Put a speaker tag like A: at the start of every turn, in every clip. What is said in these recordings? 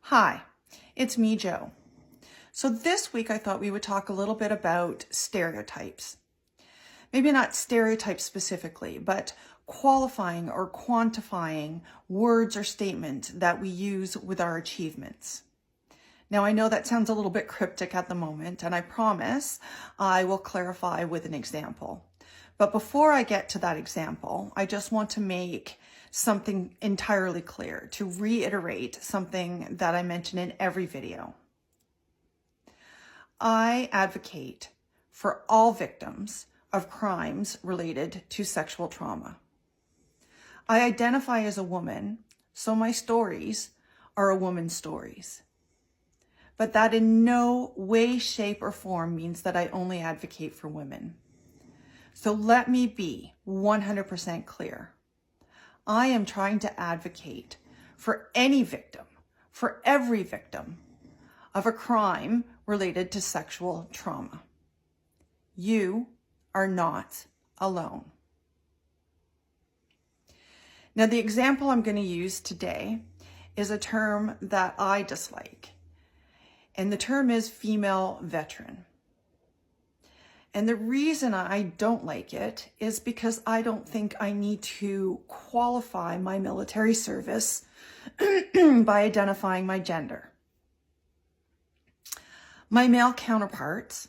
A: Hi, it's me, Jo. So this week I thought we would talk a little bit about stereotypes. Maybe not stereotypes specifically, but qualifying or quantifying words or statements that we use with our achievements. Now I know that sounds a little bit cryptic at the moment, and I promise I will clarify with an example. But before I get to that example, I just want to make something entirely clear, to reiterate something that I mention in every video. I advocate for all victims of crimes related to sexual trauma. I identify as a woman, so my stories are a woman's stories. But that in no way, shape, or form means that I only advocate for women. So let me be 100% clear. I am trying to advocate for any victim, for every victim of a crime related to sexual trauma. You are not alone. Now, the example I'm going to use today is a term that I dislike, and the term is female veteran. And the reason I don't like it is because I don't think I need to qualify my military service by identifying my gender. My male counterparts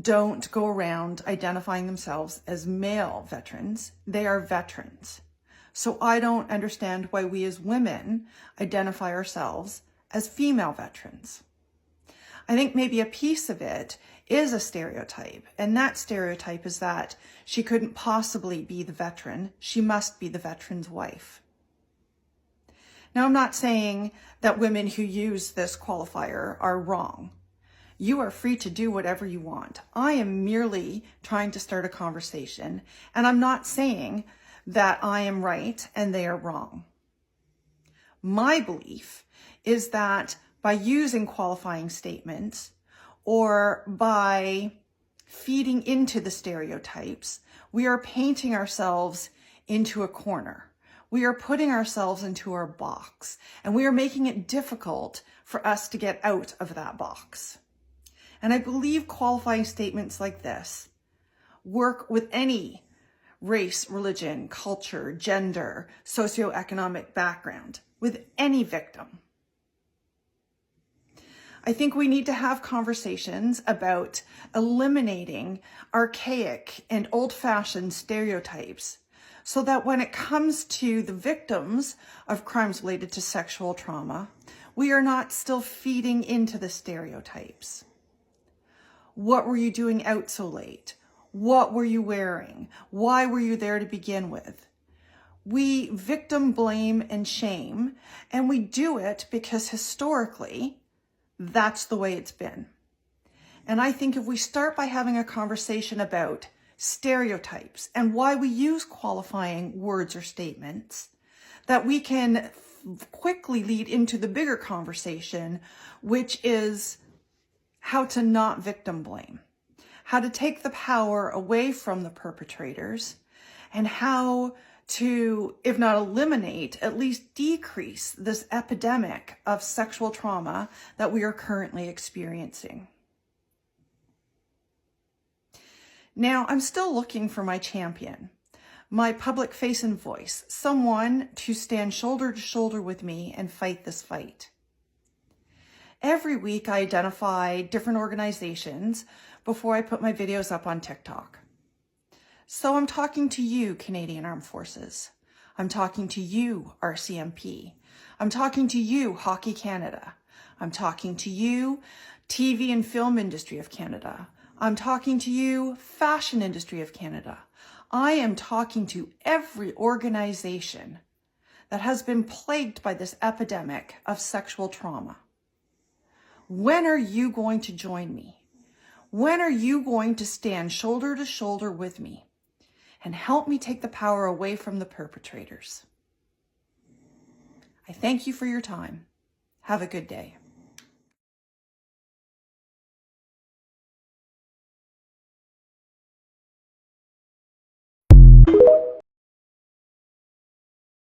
A: don't go around identifying themselves as male veterans. They are veterans. So I don't understand why we as women identify ourselves as female veterans. I think maybe a piece of it is a stereotype, and that stereotype is that she couldn't possibly be the veteran. She must be the veteran's wife. Now, I'm not saying that women who use this qualifier are wrong. You are free to do whatever you want. I am merely trying to start a conversation, and I'm not saying that I am right and they are wrong. My belief is that by using qualifying statements or by feeding into the stereotypes, we are painting ourselves into a corner. We are putting ourselves into our box, and we are making it difficult for us to get out of that box. And I believe qualifying statements like this work with any race, religion, culture, gender, socioeconomic background, with any victim. I think we need to have conversations about eliminating archaic and old-fashioned stereotypes so that when it comes to the victims of crimes related to sexual trauma, we are not still feeding into the stereotypes. What were you doing out so late? What were you wearing? Why were you there to begin with? We victim blame and shame, and we do it because historically, that's the way it's been. And I think if we start by having a conversation about stereotypes and why we use qualifying words or statements, that we can quickly lead into the bigger conversation, which is how to not victim blame, how to take the power away from the perpetrators, and how to, if not eliminate, at least decrease this epidemic of sexual trauma that we are currently experiencing. Now, I'm still looking for my champion, my public face and voice, someone to stand shoulder to shoulder with me and fight this fight. Every week I identify different organizations before I put my videos up on TikTok. So I'm talking to you, Canadian Armed Forces. I'm talking to you, RCMP. I'm talking to you, Hockey Canada. I'm talking to you, TV and Film Industry of Canada. I'm talking to you, Fashion Industry of Canada. I am talking to every organization that has been plagued by this epidemic of sexual trauma. When are you going to join me? When are you going to stand shoulder to shoulder with me and help me take the power away from the perpetrators? I thank you for your time. Have a good day.